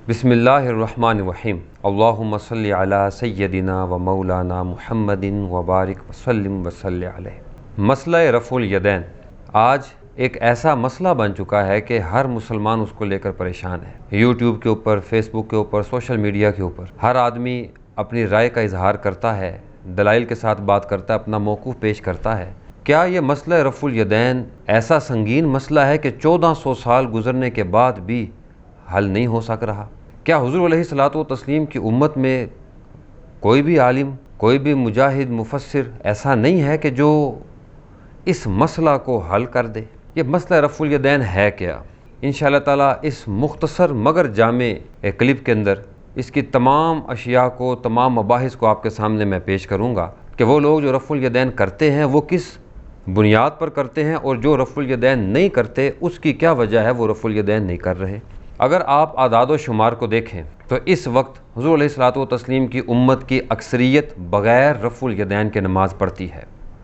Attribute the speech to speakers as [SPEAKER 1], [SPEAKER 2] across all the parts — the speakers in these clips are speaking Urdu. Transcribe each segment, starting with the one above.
[SPEAKER 1] بسم اللہ الرحمن الرحیم اللہم صلی علی سیدنا و مولانا محمد وبارک وسلم وصلی علیہ۔ مسئلہ رفع الیدین آج ایک ایسا مسئلہ بن چکا ہے کہ ہر مسلمان اس کو لے کر پریشان ہے۔ یوٹیوب کے اوپر، فیس بک کے اوپر، سوشل میڈیا کے اوپر ہر آدمی اپنی رائے کا اظہار کرتا ہے، دلائل کے ساتھ بات کرتا ہے، اپنا موقف پیش کرتا ہے۔ کیا یہ مسئلہ رفع الیدین ایسا سنگین مسئلہ ہے کہ 1400 سال گزرنے کے بعد بھی حل نہیں ہو سک رہا؟ کیا حضور علیہ الصلوۃ والتسلیم کی امت میں کوئی بھی عالم، کوئی بھی مجاہد، مفسر ایسا نہیں ہے کہ جو اس مسئلہ کو حل کر دے؟ یہ مسئلہ رفع الیدین ہے کیا؟ انشاءاللہ تعالیٰ اس مختصر مگر جامع کلپ کے اندر اس کی تمام اشیاء کو، تمام مباحث کو آپ کے سامنے میں پیش کروں گا کہ وہ لوگ جو رفع الیدین کرتے ہیں وہ کس بنیاد پر کرتے ہیں، اور جو رفع الیدین نہیں کرتے اس کی کیا وجہ ہے وہ رفع الیدین نہیں کر رہے۔ اگر آپ اعداد و شمار کو دیکھیں تو اس وقت حضور علیہ الصلوۃ والتسلیم کی امت کی اکثریت بغیر رفع الیدین کے نماز پڑھتی ہے۔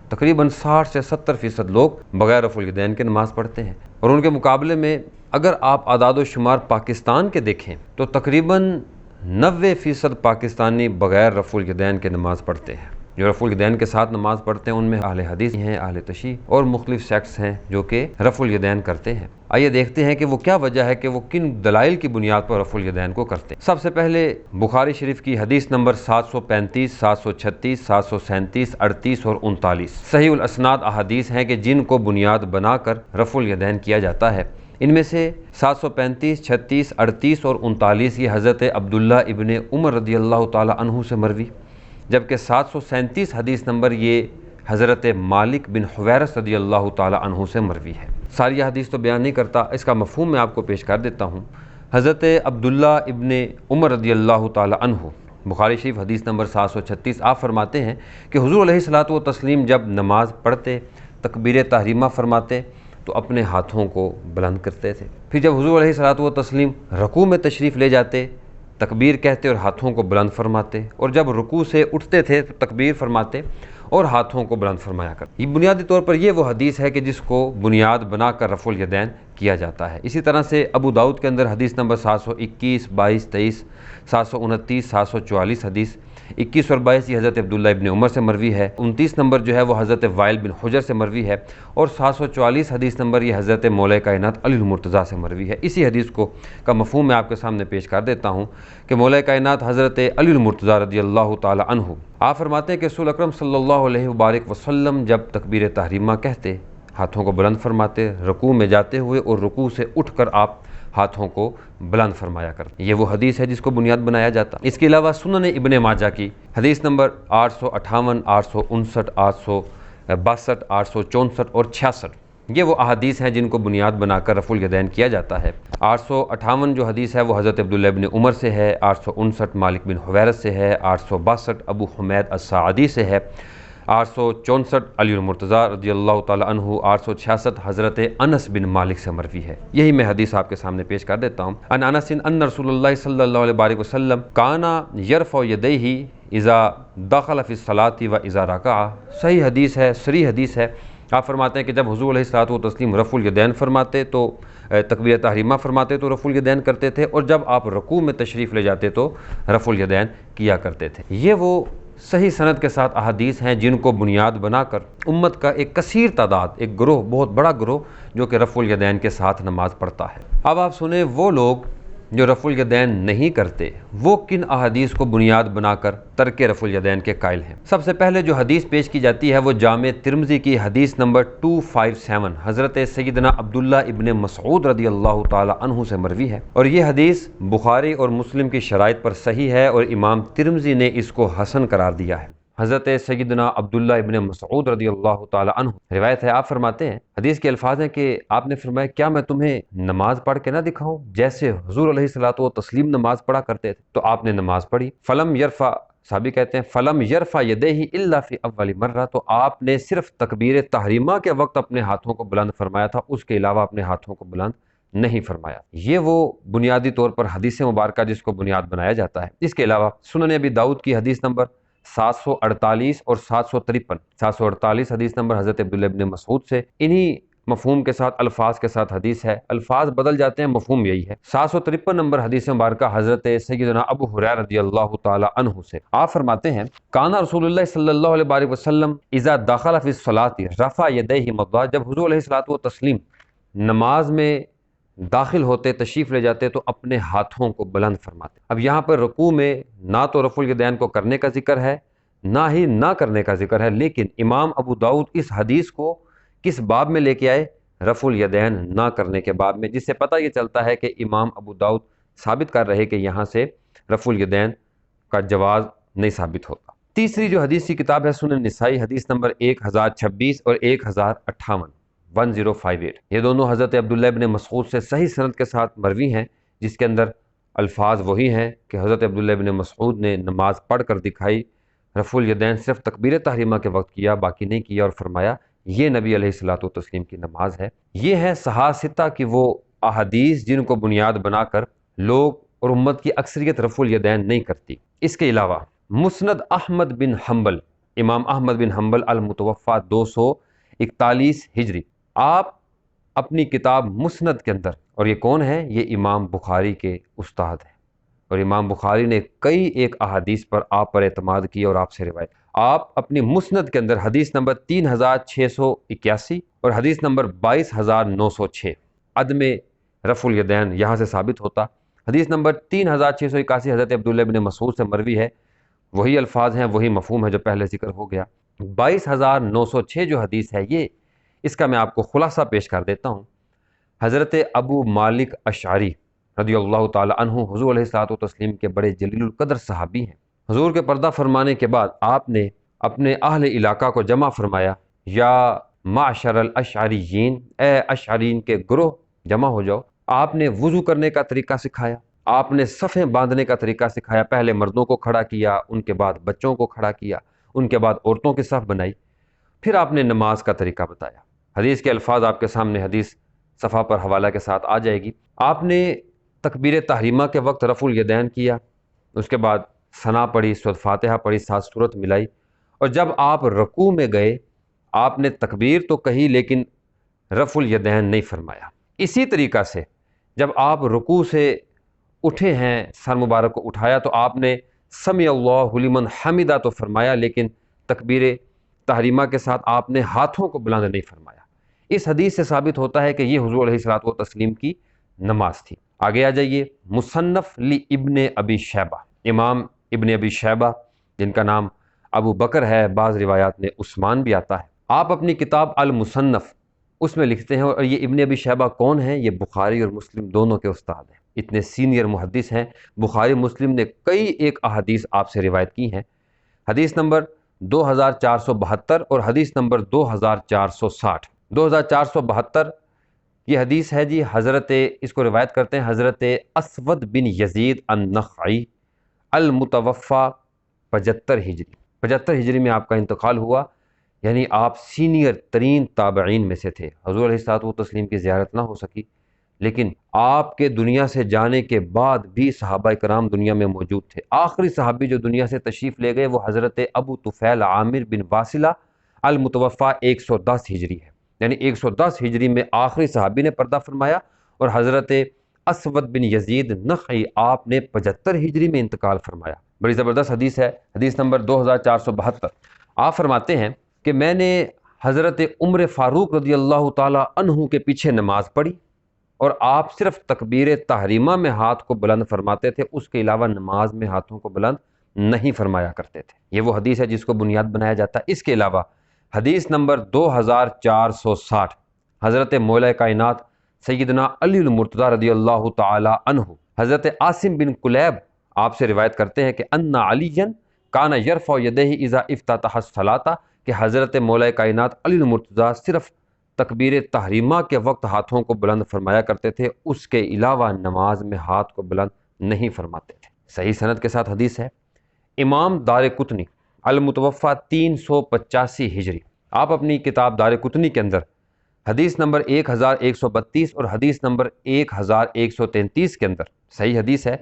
[SPEAKER 1] تقریباً 60 سے 70% لوگ بغیر رفع الیدین کے نماز پڑھتے ہیں، اور ان کے مقابلے میں اگر آپ اعداد و شمار پاکستان کے دیکھیں تو تقریباً 90% پاکستانی بغیر رفع الیدین کے نماز پڑھتے ہیں۔ جو رفع الیدین کے ساتھ نماز پڑھتے ہیں ان میں اہل حدیث ہیں، اہل تشیع اور مختلف سیکٹس ہیں جو کہ رفع الیدین کرتے ہیں۔ آئیے دیکھتے ہیں کہ وہ کیا وجہ ہے کہ وہ کن دلائل کی بنیاد پر رفع الیدین کو کرتے ہیں۔ سب سے پہلے بخاری شریف کی حدیث نمبر 735، 736، 737، 38 اور 39 صحیح الاسناد احادیث ہیں کہ جن کو بنیاد بنا کر رفع الیدین کیا جاتا ہے۔ ان میں سے 735، 36، 38 اور 39 یہ حضرت عبداللہ ابن عمر رضی اللہ تعالی عنہ سے مروی، جبکہ 737 حدیث نمبر یہ حضرت مالک بن حویرث رضی اللہ تعالی عنہ سے مروی ہے۔ ساری حدیث تو بیان نہیں کرتا، اس کا مفہوم میں آپ کو پیش کر دیتا ہوں۔ حضرت عبداللہ ابن عمر رضی اللہ تعالی عنہ، بخاری شریف حدیث نمبر 736، آپ فرماتے ہیں کہ حضور علیہ الصلوۃ والتسلیم جب نماز پڑھتے، تکبیر تحریمہ فرماتے تو اپنے ہاتھوں کو بلند کرتے تھے۔ پھر جب حضور علیہ الصلوۃ والتسلیم رکوع میں تشریف لے جاتے، تکبیر کہتے اور ہاتھوں کو بلند فرماتے، اور جب رکوع سے اٹھتے تھے تو تکبیر فرماتے اور ہاتھوں کو بلند فرمایا کرتے۔ یہ بنیادی طور پر یہ وہ حدیث ہے کہ جس کو بنیاد بنا کر رفع الیدین کیا جاتا ہے۔ اسی طرح سے ابو داؤد کے اندر حدیث نمبر 721، 22، 23، 729، 744 حدیث، 21 اور 22 یہ حضرت عبداللہ ابن عمر سے مروی ہے، 29 نمبر جو ہے وہ حضرت وائل بن حجر سے مروی ہے، اور 744 حدیث نمبر یہ حضرت مولا کائنات علی المرتضیٰ سے مروی ہے۔ اسی حدیث کا مفہوم میں آپ کے سامنے پیش کر دیتا ہوں کہ مولا کائنات حضرت علی المرتضیٰ رضی اللہ تعالی عنہ آپ فرماتے ہیں کہ رسول اکرم صلی اللہ علیہ وبارک وسلم جب تکبیر تحریمہ کہتے، ہاتھوں کو بلند فرماتے، رکوع میں جاتے ہوئے اور رکوع سے اٹھ کر آپ ہاتھوں کو بلند فرمایا کرتے۔ یہ وہ حدیث ہے جس کو بنیاد بنایا جاتا۔ اس کے علاوہ سنن ابن ماجہ کی حدیث نمبر 858، 859، 862، 864 اور 66 یہ وہ احادیث ہیں جن کو بنیاد بنا کر رفع الیدین کیا جاتا ہے۔ 858 جو حدیث ہے وہ حضرت عبداللہ ابن عمر سے ہے، 859 مالک بن حویرث سے ہے، 862 ابو حمید الساعدی سے ہے، 864 علی المرتضیٰ رضی اللہ تعالی عنہ، 866 حضرت انس بن مالک سے مروی ہے۔ یہی میں حدیث آپ کے سامنے پیش کر دیتا ہوں۔ ان انس ان رسول اللہ صلی اللہ علیہ وسلم کان یرفع یدیہ اذا دخل فی الصلاۃ و اذا رکع، صحیح حدیث ہے، صریح حدیث ہے۔ آپ فرماتے ہیں کہ جب حضور علیہ الصلوۃ والتسلیم رفع الیدین فرماتے تو تکبیر تحریمہ فرماتے تو رفع الیدین کرتے تھے، اور جب آپ رکوع میں تشریف لے جاتے تو رفع الیدین کیا کرتے تھے۔ یہ وہ صحیح سند کے ساتھ احادیث ہیں جن کو بنیاد بنا کر امت کا ایک کثیر تعداد، ایک گروہ، بہت بڑا گروہ جو کہ رفع الیدین کے ساتھ نماز پڑھتا ہے۔ اب آپ سنیں وہ لوگ جو رفع الیدین نہیں کرتے وہ کن احادیث کو بنیاد بنا کر ترک رفع الیدین کے قائل ہیں۔ سب سے پہلے جو حدیث پیش کی جاتی ہے وہ جامع ترمذی کی حدیث نمبر 257 حضرت سیدنا عبداللہ ابن مسعود رضی اللہ تعالی عنہ سے مروی ہے، اور یہ حدیث بخاری اور مسلم کی شرائط پر صحیح ہے، اور امام ترمذی نے اس کو حسن قرار دیا ہے۔ حضرت سیدنا عبداللہ ابن مسعود رضی اللہ تعالی عنہ روایت ہے، آپ فرماتے ہیں، حدیث کے الفاظ ہیں کہ آپ نے فرمایا کیا میں تمہیں نماز پڑھ کے نہ دکھاؤں جیسے حضور علیہ الصلوۃ والتسلیم نماز پڑھا کرتے تھے؟ تو آپ نے نماز پڑھی، فلم یرفع، صحابی کہتے ہیں فلم یرفع یدیہ الا فی اول مرہ، تو آپ نے صرف تکبیر تحریمہ کے وقت اپنے ہاتھوں کو بلند فرمایا تھا، اس کے علاوہ اپنے ہاتھوں کو بلند نہیں فرمایا۔ یہ وہ بنیادی طور پر حدیث مبارکہ جس کو بنیاد بنایا جاتا ہے۔ اس کے علاوہ سنن ابی داؤد کی حدیث نمبر 748 اور 753، 748 حدیث نمبر حضرت عبداللہ ابن مسعود سے، انہی مفہوم کے ساتھ، الفاظ کے ساتھ حدیث ہے، الفاظ بدل جاتے ہیں، مفہوم یہی ہے۔ 753 نمبر حدیث مبارکہ حضرت سیدنا ابو ہریرہ رضی اللہ تعالی عنہ سے، آپ فرماتے ہیں کان رسول اللہ صلی اللہ علیہ وسلم اذا دخل فی الصلاۃ رفع یدیہ مضاء، جب حضور علیہ الصلوۃ والتسلیم نماز میں داخل ہوتے، تشریف لے جاتے تو اپنے ہاتھوں کو بلند فرماتے۔ اب یہاں پر رکوع میں نہ تو رفع الیدین کو کرنے کا ذکر ہے، نہ ہی نہ کرنے کا ذکر ہے، لیکن امام ابو داؤد اس حدیث کو کس باب میں لے کے آئے؟ رفع الیدین نہ کرنے کے باب میں، جس سے پتہ یہ چلتا ہے کہ امام ابو داؤد ثابت کر رہے کہ یہاں سے رفع الیدین کا جواز نہیں ثابت ہوتا۔ تیسری جو حدیث کی کتاب ہے سنن نسائی، حدیث نمبر 1026 اور 1058، 1058، یہ دونوں حضرت عبداللہ ابن مسعود سے صحیح سند کے ساتھ مروی ہیں، جس کے اندر الفاظ وہی ہیں کہ حضرت عبداللہ ابن مسعود نے نماز پڑھ کر دکھائی، رفع الیدین صرف تکبیر تحریمہ کے وقت کیا، باقی نہیں کیا، اور فرمایا یہ نبی علیہ الصلوۃ والتسلیم کی نماز ہے۔ یہ ہے صحاح کی وہ احادیث جن کو بنیاد بنا کر لوگ اور امت کی اکثریت رفع الیدین نہیں کرتی۔ اس کے علاوہ مسند احمد بن حنبل، امام احمد بن حنبل المتوفی 241 ہجری، آپ اپنی کتاب مسند کے اندر، اور یہ کون ہے؟ یہ امام بخاری کے استاد ہیں، اور امام بخاری نے کئی ایک احادیث پر آپ پر اعتماد کیا اور آپ سے روایت۔ آپ اپنی مسند کے اندر حدیث نمبر 3681 اور حدیث نمبر 22906 عدم رفع الیدین یہاں سے ثابت ہوتا۔ حدیث نمبر 3681 حضرت عبداللہ بن مسعود سے مروی ہے، وہی الفاظ ہیں، وہی مفہوم ہے جو پہلے ذکر ہو گیا۔ 22906 جو حدیث ہے، یہ اس کا میں آپ کو خلاصہ پیش کر دیتا ہوں۔ حضرت ابو مالک اشعری رضی اللہ تعالی عنہ حضور علیہ الصلوۃ والتسلیم کے بڑے جلیل القدر صحابی ہیں۔ حضور کے پردہ فرمانے کے بعد آپ نے اپنے اہل علاقہ کو جمع فرمایا، یا معشر الاشعریین، اے اشعرین کے گروہ جمع ہو جاؤ۔ آپ نے وضو کرنے کا طریقہ سکھایا، آپ نے صفیں باندھنے کا طریقہ سکھایا، پہلے مردوں کو کھڑا کیا، ان کے بعد بچوں کو کھڑا کیا، ان کے بعد عورتوں کی صف بنائی، پھر آپ نے نماز کا طریقہ بتایا۔ حدیث کے الفاظ آپ کے سامنے حدیث صفحہ پر حوالہ کے ساتھ آ جائے گی۔ آپ نے تکبیر تحریمہ کے وقت رفع الیدین کیا، اس کے بعد ثنا پڑھی، سورۃ فاتحہ پڑھی، 7 سورت ملائی، اور جب آپ رکوع میں گئے آپ نے تکبیر تو کہی لیکن رفع الیدین نہیں فرمایا۔ اسی طریقہ سے جب آپ رکوع سے اٹھے ہیں، سر مبارک کو اٹھایا، تو آپ نے سمع اللہ لمن حمدہ تو فرمایا، لیکن تکبیر تحریمہ کے ساتھ آپ نے ہاتھوں کو بلند نہیں فرمایا۔ اس حدیث سے ثابت ہوتا ہے کہ یہ حضور علیہ الصلوۃ والتسلیم کی نماز تھی۔ آگے آ جائیے، مصنف لی ابن ابی شیبہ، امام ابن ابی شیبہ جن کا نام ابو بکر ہے، بعض روایات میں عثمان بھی آتا ہے، آپ اپنی کتاب المصنف اس میں لکھتے ہیں، اور یہ ابن ابی شیبہ کون ہیں؟ یہ بخاری اور مسلم دونوں کے استاد ہیں، اتنے سینئر محدث ہیں۔ بخاری مسلم نے کئی ایک احادیث آپ سے روایت کی ہیں۔ حدیث نمبر 2472 اور حدیث نمبر 2460۔ 2472 یہ حدیث ہے جی، حضرت اس کو روایت کرتے ہیں حضرت اسود بن یزید النخعی المتوفی 75 ہجری، 75 ہجری میں آپ کا انتقال ہوا، یعنی آپ سینئر ترین تابعین میں سے تھے۔ حضور علیہ الصلوۃ والتسلیم کی زیارت نہ ہو سکی، لیکن آپ کے دنیا سے جانے کے بعد بھی صحابہ کرام دنیا میں موجود تھے۔ آخری صحابی جو دنیا سے تشریف لے گئے وہ حضرت ابو طفیل عامر بن واصلہ المتوفی 110 ہجری ہے، یعنی 110 ہجری میں آخری صحابی نے پردہ فرمایا، اور حضرت اسود بن یزید نخعی آپ نے 75 ہجری میں انتقال فرمایا۔ بڑی زبردست حدیث ہے، حدیث نمبر 2472۔ آپ فرماتے ہیں کہ میں نے حضرت عمر فاروق رضی اللہ تعالی عنہ کے پیچھے نماز پڑھی، اور آپ صرف تکبیر تحریمہ میں ہاتھ کو بلند فرماتے تھے، اس کے علاوہ نماز میں ہاتھوں کو بلند نہیں فرمایا کرتے تھے۔ یہ وہ حدیث ہے جس کو بنیاد بنایا جاتا ہے۔ اس کے علاوہ حدیث نمبر 2460، حضرت مولا کائنات سیدنا علی المرتضیٰ رضی اللہ تعالی عنہ، حضرت عاصم بن کلیب آپ سے روایت کرتے ہیں کہ ان علی کان یرفع یدیہ اذا افتتح الصلاۃ، کہ حضرت مولا کائنات علی المرتضیٰ صرف تکبیر تحریمہ کے وقت ہاتھوں کو بلند فرمایا کرتے تھے، اس کے علاوہ نماز میں ہاتھ کو بلند نہیں فرماتے تھے۔ صحیح سند کے ساتھ حدیث ہے۔ امام دارقطنی المتوفی 385 ہجری، آپ اپنی کتاب دارقطنی کے اندر حدیث نمبر 1132 اور حدیث نمبر 1133 کے اندر صحیح حدیث ہے،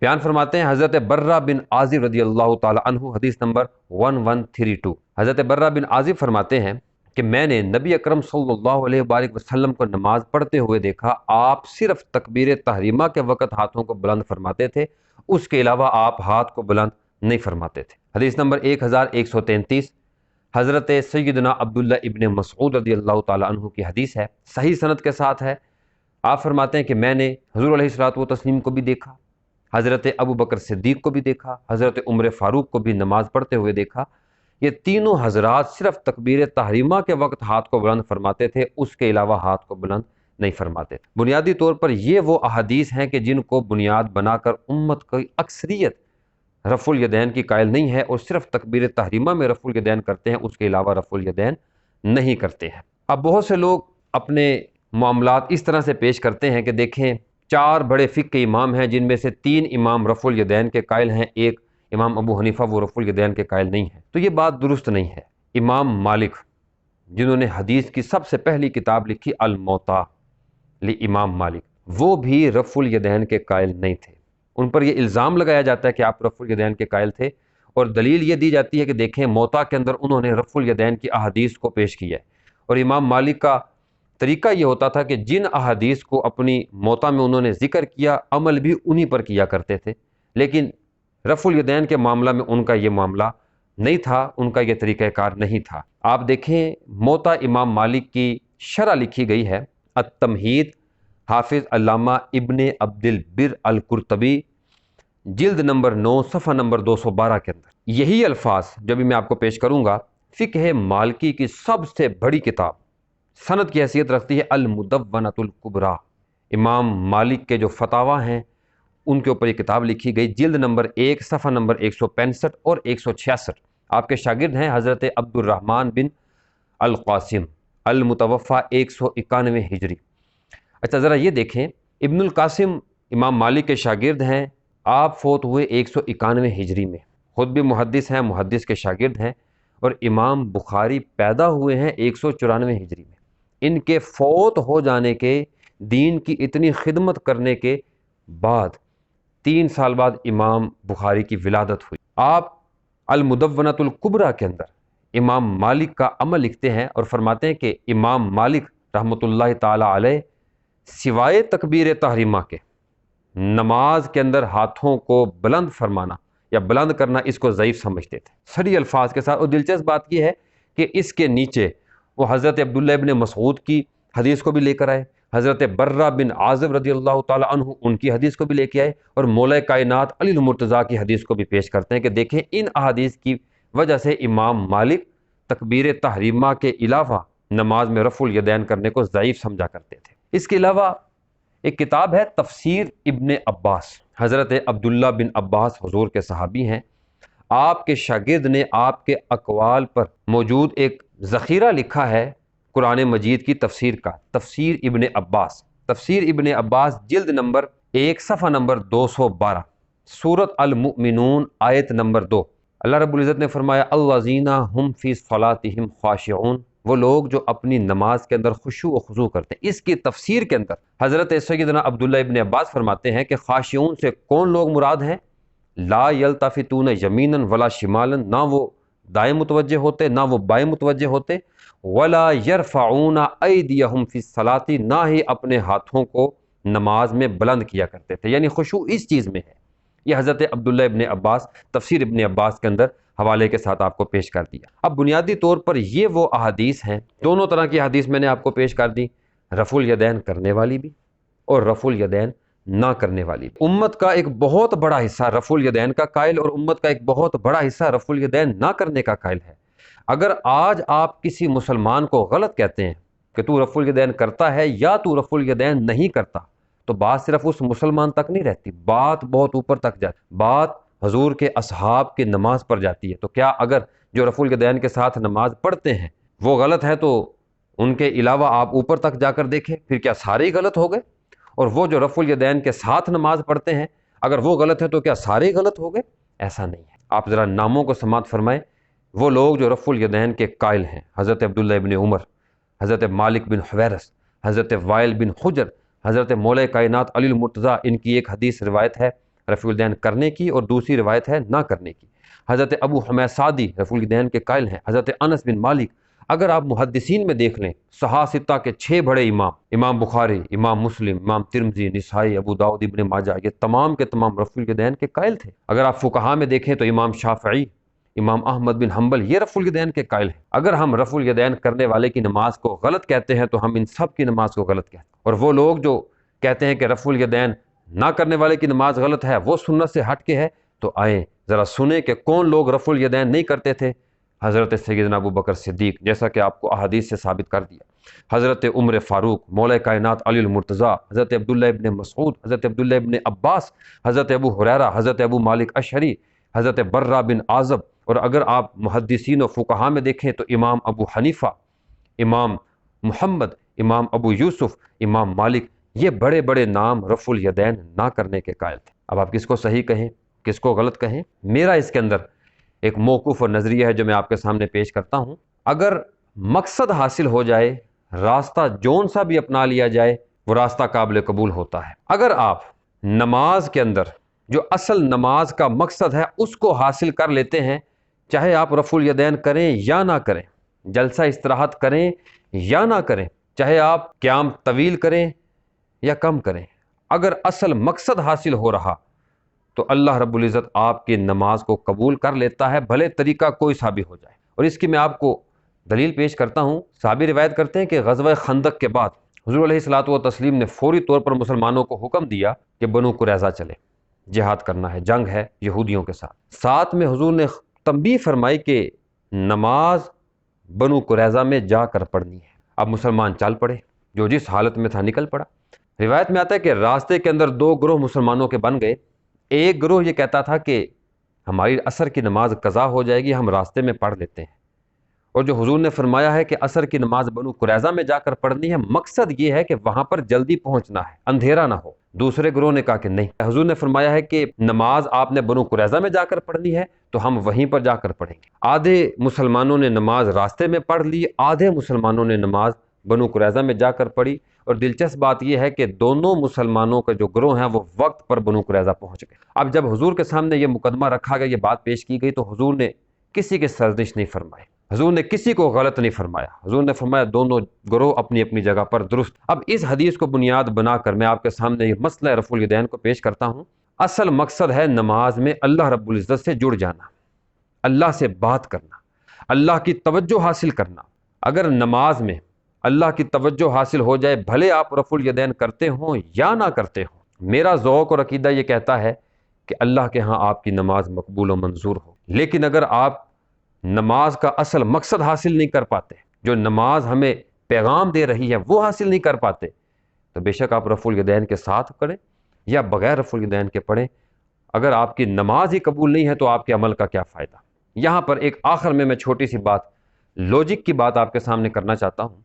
[SPEAKER 1] بیان فرماتے ہیں حضرت برہ بن عازب رضی اللہ تعالی عنہ، حدیث نمبر 1132۔ حضرت برہ بن عازب فرماتے ہیں کہ میں نے نبی اکرم صلی اللہ علیہ وآلہ وسلم کو نماز پڑھتے ہوئے دیکھا، آپ صرف تکبیر تحریمہ کے وقت ہاتھوں کو بلند فرماتے تھے، اس کے علاوہ آپ ہاتھ کو بلند نہیں فرماتے تھے۔ حدیث نمبر 1133 حضرت سیدنا عبداللہ ابن مسعود رضی اللہ تعالیٰ عنہ کی حدیث ہے، صحیح سند کے ساتھ ہے۔ آپ فرماتے ہیں کہ میں نے حضور علیہ الصلوۃ والتسلیم کو بھی دیکھا، حضرت ابو بکر صدیق کو بھی دیکھا، حضرت عمر فاروق کو بھی نماز پڑھتے ہوئے دیکھا۔ یہ تینوں حضرات صرف تکبیر تحریمہ کے وقت ہاتھ کو بلند فرماتے تھے، اس کے علاوہ ہاتھ کو بلند نہیں فرماتے تھے۔ بنیادی طور پر یہ وہ احادیث ہیں کہ جن کو بنیاد بنا کر امت کی اکثریت رفع الیدین کی قائل نہیں ہے اور صرف تکبیر تحریمہ میں رفع الیدین کرتے ہیں، اس کے علاوہ رفع الیدین نہیں کرتے ہیں۔ اب بہت سے لوگ اپنے معاملات اس طرح سے پیش کرتے ہیں کہ دیکھیں 4 بڑے فقہ کے امام ہیں، جن میں سے 3 امام رفع الیدین کے قائل ہیں، ایک امام ابو حنیفہ وہ رفع الیدین کے قائل نہیں ہیں۔ تو یہ بات درست نہیں ہے۔ امام مالک جنہوں نے حدیث کی سب سے پہلی کتاب لکھی الموطا امام مالک، وہ بھی رفع الیدین کے قائل نہیں تھے۔ ان پر یہ الزام لگایا جاتا ہے کہ آپ رفع الیدین کے قائل تھے، اور دلیل یہ دی جاتی ہے کہ دیکھیں موطا کے اندر انہوں نے رفع الیدین کی احادیث کو پیش کیا ہے، اور امام مالک کا طریقہ یہ ہوتا تھا کہ جن احادیث کو اپنی موطا میں انہوں نے ذکر کیا، عمل بھی انہی پر کیا کرتے تھے، لیکن رفع الیدین کے معاملہ میں ان کا یہ معاملہ نہیں تھا، ان کا یہ طریقہ کار نہیں تھا۔ آپ دیکھیں موطا امام مالک کی شرح لکھی گئی ہے التمہید، حافظ علامہ ابن عبد البر القرطبی، جلد نمبر 9 صفحہ نمبر 212 کے اندر یہی الفاظ جو بھی میں آپ کو پیش کروں گا۔ فقہ مالکی کی سب سے بڑی کتاب سند کی حیثیت رکھتی ہے المدونۃ الکبریٰ، امام مالک کے جو فتاوی ہیں ان کے اوپر یہ کتاب لکھی گئی، جلد نمبر 1 صفحہ نمبر 165 اور 166۔ آپ کے شاگرد ہیں حضرت عبد الرحمن بن القاسم، المتوفی 191 ہجری۔ اچھا ذرا یہ دیکھیں، ابن القاسم امام مالک کے شاگرد ہیں، آپ فوت ہوئے 191 ہجری میں، خود بھی محدث ہیں، محدث کے شاگرد ہیں، اور امام بخاری پیدا ہوئے ہیں 194 ہجری میں۔ ان کے فوت ہو جانے کے، دین کی اتنی خدمت کرنے کے بعد 3 سال بعد امام بخاری کی ولادت ہوئی۔ آپ المدونۃ الکبریٰ کے اندر امام مالک کا عمل لکھتے ہیں اور فرماتے ہیں کہ امام مالک رحمۃ اللہ تعالی علیہ سوائے تکبیر تحریمہ کے نماز کے اندر ہاتھوں کو بلند فرمانا یا بلند کرنا اس کو ضعیف سمجھتے تھے، صریح الفاظ کے ساتھ۔ اور دلچسپ بات یہ ہے کہ اس کے نیچے وہ حضرت عبداللہ ابن مسعود کی حدیث کو بھی لے کر آئے، حضرت برہ بن عازب رضی اللہ تعالی عنہ ان کی حدیث کو بھی لے کے آئے، اور مولا کائنات علی المرتضیٰ کی حدیث کو بھی پیش کرتے ہیں کہ دیکھیں ان احادیث کی وجہ سے امام مالک تکبیر تحریمہ کے علاوہ نماز میں رفع الیدین کرنے کو ضعیف سمجھا کرتے تھے۔ اس کے علاوہ ایک کتاب ہے تفسیر ابن عباس، حضرت عبداللہ بن عباس حضور کے صحابی ہیں، آپ کے شاگرد نے آپ کے اقوال پر موجود ایک ذخیرہ لکھا ہے قرآن مجید کی تفسیر کا، تفسیر ابن عباس، تفسیر ابن عباس جلد نمبر 1 صفحہ نمبر 212، سورۃ المؤمنون آیت نمبر 2۔ اللہ رب العزت نے فرمایا الذین ھم فی صلاتہم خاشعون، وہ لوگ جو اپنی نماز کے اندر خشوع و خضوع کرتے ہیں۔ اس کی تفسیر کے اندر حضرت سیدنا عبداللہ ابن عباس فرماتے ہیں کہ خاشعون سے کون لوگ مراد ہیں؟ لا یلتفتون یمینا ولا شمالا، نہ وہ دائیں متوجہ ہوتے نہ وہ بائیں متوجہ ہوتے، ولا یرفعون ایدیہم فی الصلاۃ، نہ ہی اپنے ہاتھوں کو نماز میں بلند کیا کرتے تھے، یعنی خشوع اس چیز میں ہے۔ یہ حضرت عبداللہ ابن عباس تفسیر ابن عباس کے اندر حوالے کے ساتھ آپ کو پیش کر دیا۔ اب بنیادی طور پر یہ وہ احادیث ہیں، دونوں طرح کی حدیث میں نے آپ کو پیش کر دی، رفع الیدین کرنے والی بھی اور رفع الیدین نہ کرنے والی بھی۔ امت کا ایک بہت بڑا حصہ رفع الیدین کا قائل اور امت کا ایک بہت بڑا حصہ رفع الیدین نہ کرنے کا قائل ہے۔ اگر آج آپ کسی مسلمان کو غلط کہتے ہیں کہ تو رفع الیدین کرتا ہے یا تو رفع الیدین نہیں کرتا، تو بات صرف اس مسلمان تک نہیں رہتی، بات بہت اوپر تک جاتی، بات حضور کے اصحاب کی نماز پر جاتی ہے۔ تو کیا اگر جو رفع الیدین کے ساتھ نماز پڑھتے ہیں وہ غلط ہے تو ان کے علاوہ آپ اوپر تک جا کر دیکھیں، پھر کیا سارے ہی غلط ہو گئے؟ اور وہ جو رفع الیدین کے ساتھ نماز پڑھتے ہیں اگر وہ غلط ہے تو کیا سارے ہی غلط ہو گئے؟ ایسا نہیں ہے۔ آپ ذرا ناموں کو سماعت فرمائیں، وہ لوگ جو رفع الیدین کے قائل ہیں، حضرت عبداللہ ابن عمر، حضرت مالک بن حویرث، حضرت وائل بن حجر، حضرت مولا کائنات علی المرتضیٰ، ان کی ایک حدیث روایت ہے رفع الیدین کرنے کی اور دوسری روایت ہے نہ کرنے کی۔ حضرت ابو حمید سعدی رفع الیدین کے قائل ہیں، حضرت انس بن مالک، اگر آپ محدثین میں دیکھ لیں، صحاح کے 6 بڑے امام، امام بخاری، امام مسلم، امام ترمذی، نسائی، ابو داؤد، ابن ماجہ، یہ تمام کے تمام رفع الیدین کے قائل تھے۔ اگر آپ فقہا میں دیکھیں تو امام شافعی، امام احمد بن حنبل یہ رفع الیدین کے قائل ہیں۔ اگر ہم رفع الیدین کرنے والے کی نماز کو غلط کہتے ہیں تو ہم ان سب کی نماز کو غلط کہتے ہیں، اور وہ لوگ جو کہتے ہیں کہ رفع الیدین نہ کرنے والے کی نماز غلط ہے، وہ سنت سے ہٹ کے ہے، تو آئیں ذرا سنیں کہ کون لوگ رفع الیدین نہیں کرتے تھے۔ حضرت سیدنا ابو بکر صدیق، جیسا کہ آپ کو احادیث سے ثابت کر دیا، حضرت عمر فاروق، مولا کائنات علی المرتضیٰ، حضرت عبداللہ ابن مسعود، حضرت عبداللہ ابن عباس، حضرت ابو ہریرہ، حضرت ابو مالک اشعری، حضرت برہ بن عازب، اور اگر آپ محدثین و فقہا میں دیکھیں تو امام ابو حنیفہ، امام محمد، امام ابو یوسف، امام مالک، یہ بڑے بڑے نام رفع الیدین نہ کرنے کے قائل تھے۔ اب آپ کس کو صحیح کہیں، کس کو غلط کہیں؟ میرا اس کے اندر ایک موقف اور نظریہ ہے جو میں آپ کے سامنے پیش کرتا ہوں۔ اگر مقصد حاصل ہو جائے، راستہ جون سا بھی اپنا لیا جائے، وہ راستہ قابل قبول ہوتا ہے۔ اگر آپ نماز کے اندر جو اصل نماز کا مقصد ہے اس کو حاصل کر لیتے ہیں، چاہے آپ رفع الیدین کریں یا نہ کریں، جلسہ استراحت کریں یا نہ کریں، چاہے آپ قیام طویل کریں یا کم کریں، اگر اصل مقصد حاصل ہو رہا تو اللہ رب العزت آپ کی نماز کو قبول کر لیتا ہے، بھلے طریقہ کوئی سا بھی ہو جائے۔ اور اس کی میں آپ کو دلیل پیش کرتا ہوں۔ صحابی روایت کرتے ہیں کہ غزوہ خندق کے بعد حضور علیہ الصلوۃ والتسلیم نے فوری طور پر مسلمانوں کو حکم دیا کہ بنو قریظہ چلے، جہاد کرنا ہے، جنگ ہے یہودیوں کے ساتھ میں حضور نے تنبیہ فرمائی کہ نماز بنو قریظہ میں جا کر پڑھنی ہے۔ اب مسلمان چل پڑے، جو جس حالت میں تھا نکل پڑا۔ روایت میں آتا ہے کہ راستے کے اندر 2 گروہ مسلمانوں کے بن گئے۔ ایک گروہ یہ کہتا تھا کہ ہماری عصر کی نماز قضا ہو جائے گی، ہم راستے میں پڑھ لیتے ہیں، اور جو حضور نے فرمایا ہے کہ عصر کی نماز بنو قریظہ میں جا کر پڑھنی ہے، مقصد یہ ہے کہ وہاں پر جلدی پہنچنا ہے، اندھیرا نہ ہو۔ دوسرے گروہ نے کہا کہ نہیں، حضور نے فرمایا ہے کہ نماز آپ نے بنو قریظہ میں جا کر پڑھنی ہے تو ہم وہیں پر جا کر پڑھیں گے۔ آدھے مسلمانوں نے نماز راستے میں پڑھ لی، آدھے مسلمانوں نے نماز بنو قریظہ میں جا کر پڑھی، اور دلچسپ بات یہ ہے کہ دونوں مسلمانوں کا جو گروہ ہیں وہ وقت پر بنو قریظہ پہنچ گئے۔ اب جب حضور کے سامنے یہ مقدمہ رکھا گیا، یہ بات پیش کی گئی، تو حضور نے کسی کی سرزنش نہیں فرمائی، حضور نے کسی کو غلط نہیں فرمایا، حضور نے فرمایا دونوں گروہ اپنی اپنی جگہ پر درست۔ اب اس حدیث کو بنیاد بنا کر میں آپ کے سامنے یہ مسئلہ رفع الیدین کو پیش کرتا ہوں۔ اصل مقصد ہے نماز میں اللہ رب العزت سے جڑ جانا، اللہ سے بات کرنا، اللہ کی توجہ حاصل کرنا۔ اگر نماز میں اللہ کی توجہ حاصل ہو جائے، بھلے آپ رفع الیدین کرتے ہوں یا نہ کرتے ہوں، میرا ذوق اور عقیدہ یہ کہتا ہے کہ اللہ کے ہاں آپ کی نماز مقبول و منظور ہو۔ لیکن اگر آپ نماز کا اصل مقصد حاصل نہیں کر پاتے، جو نماز ہمیں پیغام دے رہی ہے وہ حاصل نہیں کر پاتے، تو بے شک آپ رفع الیدین کے ساتھ پڑھیں یا بغیر رفع الیدین کے پڑھیں، اگر آپ کی نماز ہی قبول نہیں ہے تو آپ کے عمل کا کیا فائدہ۔ یہاں پر ایک آخر میں چھوٹی سی بات، لوجک کی بات آپ کے سامنے کرنا چاہتا ہوں۔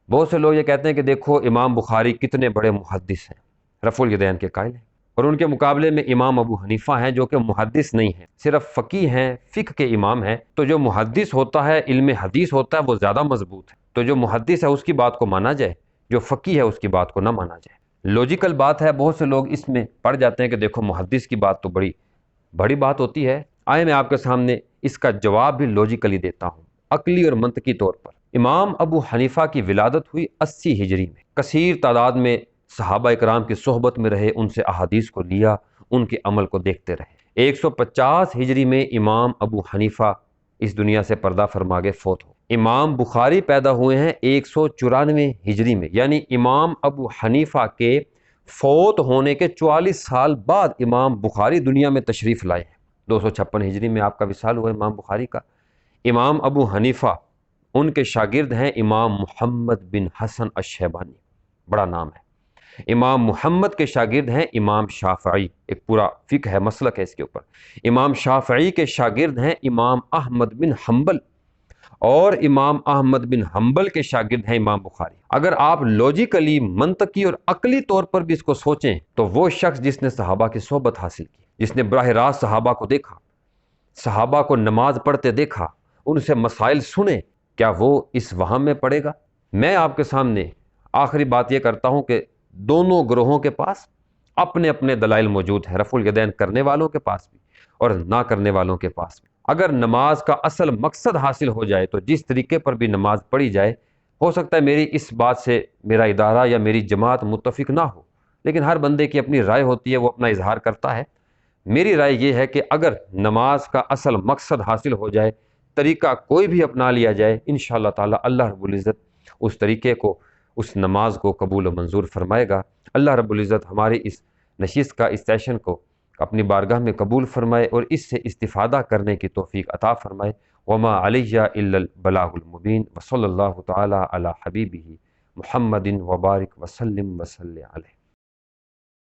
[SPEAKER 1] بہت سے لوگ یہ کہتے ہیں کہ دیکھو امام بخاری کتنے بڑے محدث ہیں، رفع الیدین کے قائل ہیں، اور ان کے مقابلے میں امام ابو حنیفہ ہیں جو کہ محدث نہیں ہیں، صرف فقیہ ہیں، فقہ کے امام ہیں۔ تو جو محدث ہوتا ہے، علم حدیث ہوتا ہے، وہ زیادہ مضبوط ہے، تو جو محدث ہے اس کی بات کو مانا جائے، جو فقیہ ہے اس کی بات کو نہ مانا جائے۔ لوجیکل بات ہے، بہت سے لوگ اس میں پڑ جاتے ہیں کہ دیکھو محدث کی بات تو بڑی بات ہوتی ہے۔ آئے میں آپ کے سامنے اس کا جواب بھی لوجیکلی دیتا ہوں، عقلی اور منطقی طور پر۔ امام ابو حنیفہ کی ولادت ہوئی 80 ہجری میں، کثیر تعداد میں صحابہ اکرام کی صحبت میں رہے، ان سے احادیث کو لیا، ان کے عمل کو دیکھتے رہے۔ 150 ہجری میں امام ابو حنیفہ اس دنیا سے پردہ فرما کے فوت ہو۔ امام بخاری پیدا ہوئے ہیں 194 ہجری میں، یعنی امام ابو حنیفہ کے فوت ہونے کے 44 سال بعد امام بخاری دنیا میں تشریف لائے ہیں۔ 256 ہجری میں آپ کا وصال ہوا امام بخاری کا۔ امام ابو حنیفہ، ان کے شاگرد ہیں امام محمد بن حسن الشیبانی، بڑا نام ہے۔ امام محمد کے شاگرد ہیں امام شافعی، ایک پورا فقہ ہے، مسلک ہے اس کے اوپر۔ امام شافعی کے شاگرد ہیں امام احمد بن حنبل، اور امام احمد بن حنبل کے شاگرد ہیں امام بخاری۔ اگر آپ لوجیکلی، منطقی اور عقلی طور پر بھی اس کو سوچیں تو وہ شخص جس نے صحابہ کی صحبت حاصل کی، جس نے براہ راست صحابہ کو دیکھا، صحابہ کو نماز پڑھتے دیکھا، ان سے مسائل سنے، کیا وہ اس وہم میں پڑے گا؟ میں آپ کے سامنے آخری بات یہ کرتا ہوں کہ دونوں گروہوں کے پاس اپنے اپنے دلائل موجود ہیں، رفع الیدین کرنے والوں کے پاس بھی اور نہ کرنے والوں کے پاس بھی۔ اگر نماز کا اصل مقصد حاصل ہو جائے تو جس طریقے پر بھی نماز پڑھی جائے، ہو سکتا ہے میری اس بات سے میرا ادارہ یا میری جماعت متفق نہ ہو، لیکن ہر بندے کی اپنی رائے ہوتی ہے، وہ اپنا اظہار کرتا ہے۔ میری رائے یہ ہے کہ اگر نماز کا اصل مقصد حاصل ہو جائے، طریقہ کوئی بھی اپنا لیا جائے، انشاءاللہ تعالی اللہ رب العزت اس طریقے کو، اس نماز کو قبول و منظور فرمائے گا۔ اللہ رب العزت ہماری اس نشست کا، اس سیشن کو اپنی بارگاہ میں قبول فرمائے اور اس سے استفادہ کرنے کی توفیق عطا فرمائے۔ وما علیہ الا البلاغ المبین، وصلی اللہ تعالی علی حبیبہ محمد وبارک وسلم وصلی علیہ۔